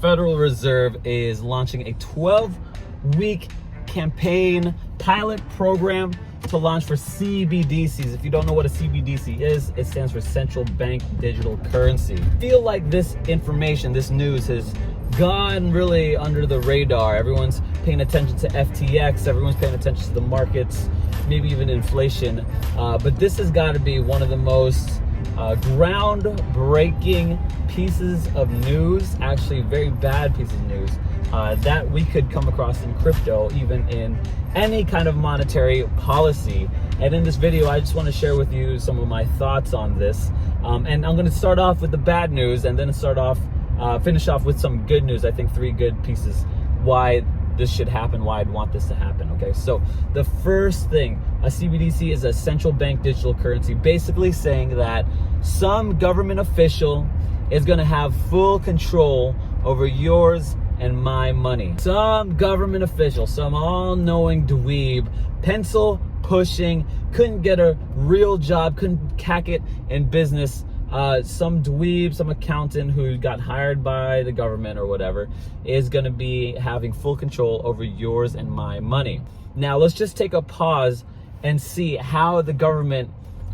Federal Reserve is launching a 12-week campaign pilot program to launch for CBDCs. If you don't know what a CBDC is, it stands for Central Bank Digital Currency. I feel like this information, this news has gone really under the radar. Everyone's paying attention to FTX, everyone's paying attention to the markets, maybe even inflation. But this has got to be one of the most groundbreaking pieces of news, actually very bad pieces of news, that we could come across in crypto, even in any kind of monetary policy. And in this video, I just want to share with you some of my thoughts on this. And I'm going to start off with the bad news and then finish off with some good news. I think 3 good pieces why this should happen, why I'd want this to happen. Okay, so the first thing, a CBDC is a central bank digital currency, basically saying that some government official is going to have full control over yours and my money. Some government official, some all-knowing dweeb, pencil pushing, couldn't get a real job, couldn't cack it in business. Some dweeb, some accountant who got hired by the government or whatever is going to be having full control over yours and my money. Now, let's just take a pause and see how the government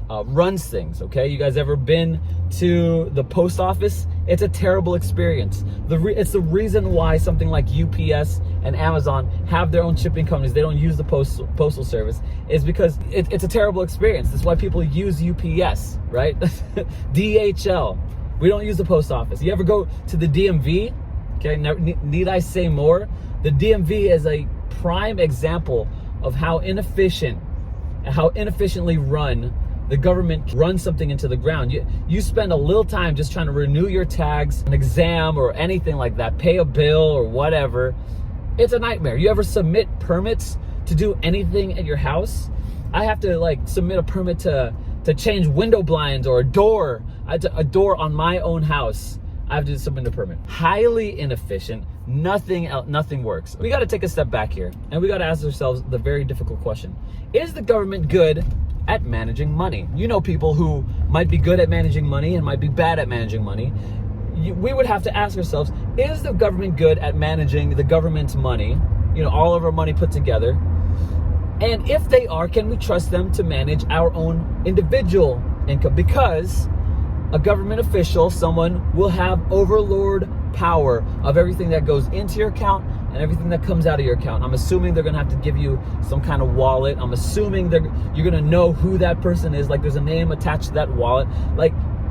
runs things, okay? You guys ever been to the post office? It's a terrible experience. It's the reason why something like UPS and Amazon have their own shipping companies. They don't use the postal service, is because it's a terrible experience. That's why people use UPS, right? DHL. We don't use the post office. You ever go to the DMV? Okay, need I say more? The DMV is a prime example of how inefficient and how inefficiently run the government runs something into the ground. You spend a little time just trying to renew your tags, an exam or anything like that, pay a bill or whatever. It's a nightmare. You ever submit permits to do anything at your house? I have to submit a permit to change window blinds or a door on my own house. I have to submit a permit. Highly inefficient. Nothing works. We got to take a step back here and we got to ask ourselves the very difficult question. Is the government good at managing money? You know, people who might be good at managing money and might be bad at managing money. We would have to ask ourselves, is the government good at managing the government's money, all of our money put together? And if they are, can we trust them to manage our own individual income? Because a government official, someone will have overlord power of everything that goes into your account and everything that comes out of your account. I'm assuming they're gonna have to give you some kind of wallet. I'm assuming you're gonna know who that person is. There's a name attached to that wallet.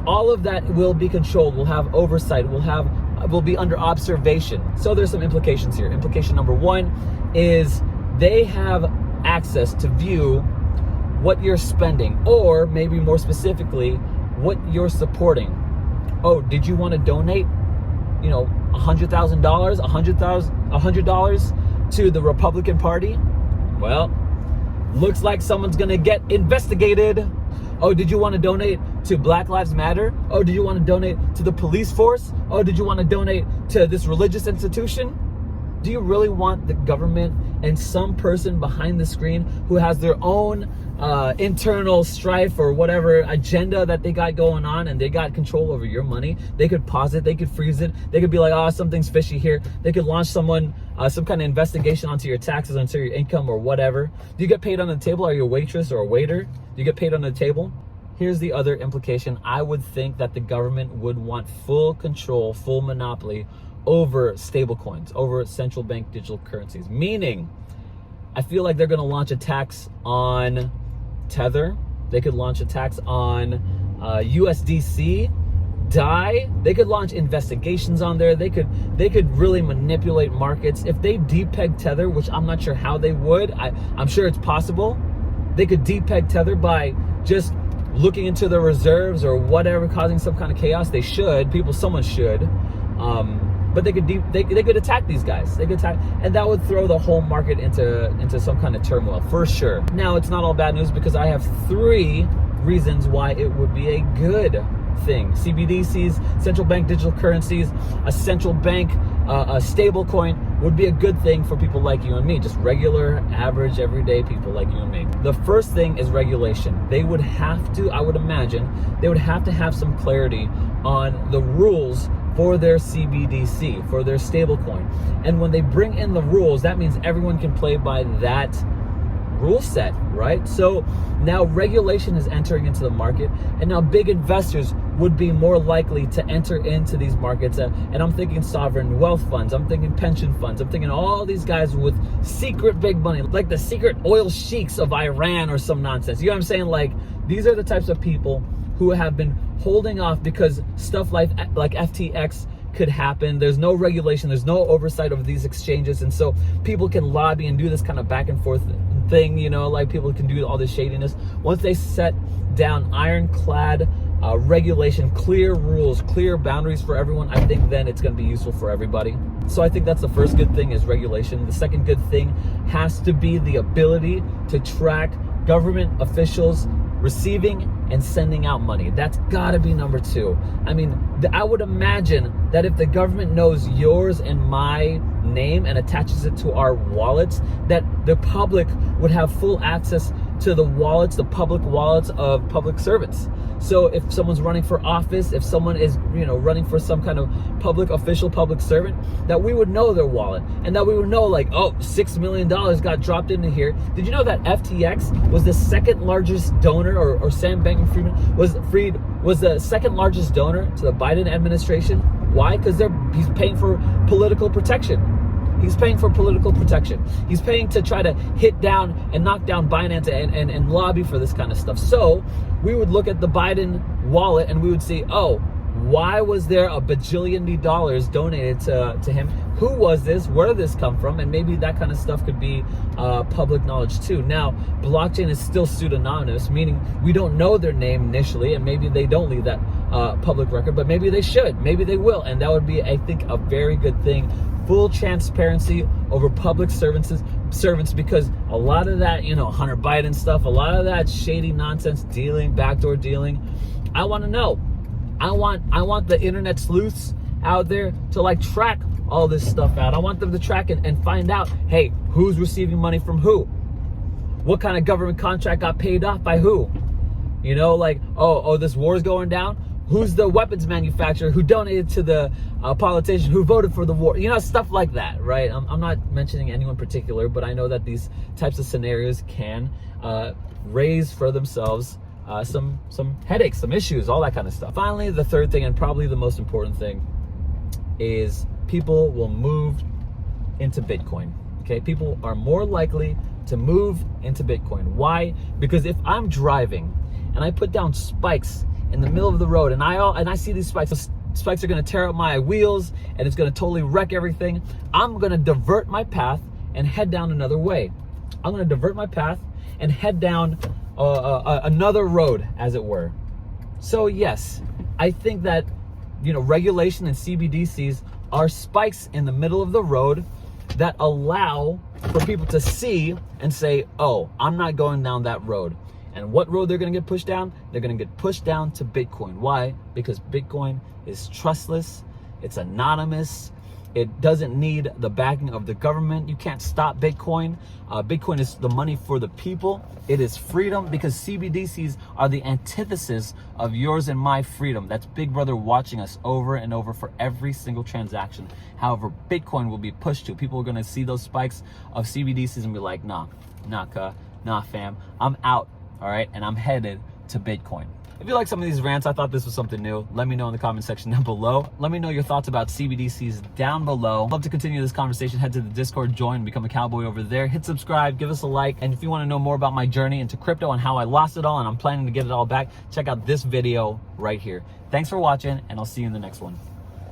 All of that will be controlled. We'll have oversight. We'll be under observation. So there's some implications here. Implication number 1 is they have access to view what you're spending, or maybe more specifically, what you're supporting. Oh, did you want to donate, $100,000, $100 to the Republican Party? Well, looks like someone's gonna get investigated. Oh, did you want to donate to Black Lives Matter? Oh, did you want to donate to the police force? Oh, did you want to donate to this religious institution? Do you really want the government and some person behind the screen who has their own internal strife or whatever agenda that they got going on, and they got control over your money? They could pause it, they could freeze it, they could be like, oh, something's fishy here. They could launch some kind of investigation onto your taxes, onto your income or whatever. Do you get paid on the table? Are you a waitress or a waiter? Do you get paid on the table? Here's the other implication. I would think that the government would want full control, full monopoly over stablecoins, over central bank digital currencies. Meaning, I feel like they're going to launch a tax on Tether. They could launch a tax on USDC, DAI. They could launch investigations on there. They could really manipulate markets. If they depeg Tether, which I'm not sure how they would, I'm sure it's possible. They could depeg Tether by just looking into the reserves or whatever, causing some kind of chaos. They should. Someone should. But they could attack these guys. They could attack, and that would throw the whole market into some kind of turmoil for sure. Now, it's not all bad news, because I have 3 reasons why it would be a good thing. CBDCs, central bank digital currencies, a central bank, a stable coin would be a good thing for people like you and me, just regular, average, everyday people like you and me. The first thing is regulation. They would have to, I would imagine, they would have to have some clarity on the rules for their CBDC, for their stablecoin. And when they bring in the rules, that means everyone can play by that rule set, right? So now regulation is entering into the market, and now big investors would be more likely to enter into these markets. And I'm thinking sovereign wealth funds, I'm thinking pension funds, I'm thinking all these guys with secret big money, like the secret oil sheiks of Iran or some nonsense. You know what I'm saying? Like, these are the types of people who have been holding off because stuff like FTX could happen. There's no regulation, there's no oversight over these exchanges, and so people can lobby and do this kind of back and forth thing, you know, like people can do all this shadiness. Once they set down ironclad regulation, clear rules, clear boundaries for everyone, I think then it's going to be useful for everybody. So I think that's the first good thing, is regulation. The second good thing has to be the ability to track government officials receiving and sending out money. That's gotta be number two. I mean, I would imagine that if the government knows yours and my name and attaches it to our wallets, that the public would have full access to the wallets, the public wallets of public servants. So if someone's running for office, if someone is, you know, running for some kind of public official, public servant, that we would know their wallet, and that we would know, like, oh, $6 million got dropped into here. Did you know that FTX was the second largest donor, or Sam Bankman-Fried was the second largest donor to the Biden administration? Why? Because he's paying for political protection. He's paying for political protection. He's paying to try to hit down and knock down Binance and lobby for this kind of stuff. So we would look at the Biden wallet and we would see, oh, why was there $1 bajillion donated to him? Who was this? Where did this come from? And maybe that kind of stuff could be public knowledge too. Now, blockchain is still pseudonymous, meaning we don't know their name initially, and maybe they don't leave that public record, but maybe they should, maybe they will. And that would be, I think, a very good thing. Full transparency over public servants, because a lot of that, you know, Hunter Biden stuff, a lot of that shady nonsense dealing, backdoor dealing, I want to know. I want the internet sleuths out there to, like, track all this stuff out. I want them to track and find out, hey, who's receiving money from who? What kind of government contract got paid off by who? You know, like, oh, this war's going down. Who's the weapons manufacturer who donated to the politician who voted for the war? You know, stuff like that, right? I'm not mentioning anyone particular, but I know that these types of scenarios can raise for themselves some headaches, some issues, all that kind of stuff. Finally, the third thing, and probably the most important thing, is people will move into Bitcoin. Okay, people are more likely to move into Bitcoin. Why? Because if I'm driving and I put down spikes in the middle of the road, and I see these spikes. Those spikes are going to tear up my wheels, and it's going to totally wreck everything. I'm going to divert my path and head down another way. I'm going to divert my path and head down another road, as it were. So yes, I think that, you know, regulation and CBDCs are spikes in the middle of the road that allow for people to see and say, oh, I'm not going down that road. And what road they're going to get pushed down? They're going to get pushed down to Bitcoin. Why? Because Bitcoin is trustless. It's anonymous. It doesn't need the backing of the government. You can't stop Bitcoin. Bitcoin is the money for the people. It is freedom, because CBDCs are the antithesis of yours and my freedom. That's Big Brother watching us over and over for every single transaction. However, Bitcoin will be pushed to. People are going to see those spikes of CBDCs and be like, nah, fam, I'm out. All right, and I'm headed to Bitcoin. If you like some of these rants, I thought this was something new, let me know in the comment section down below. Let me know your thoughts about CBDCs down below. I'd love to continue this conversation. Head to the Discord, join, become a cowboy over there. Hit subscribe, give us a like. And if you want to know more about my journey into crypto and how I lost it all and I'm planning to get it all back, check out this video right here. Thanks for watching, and I'll see you in the next one.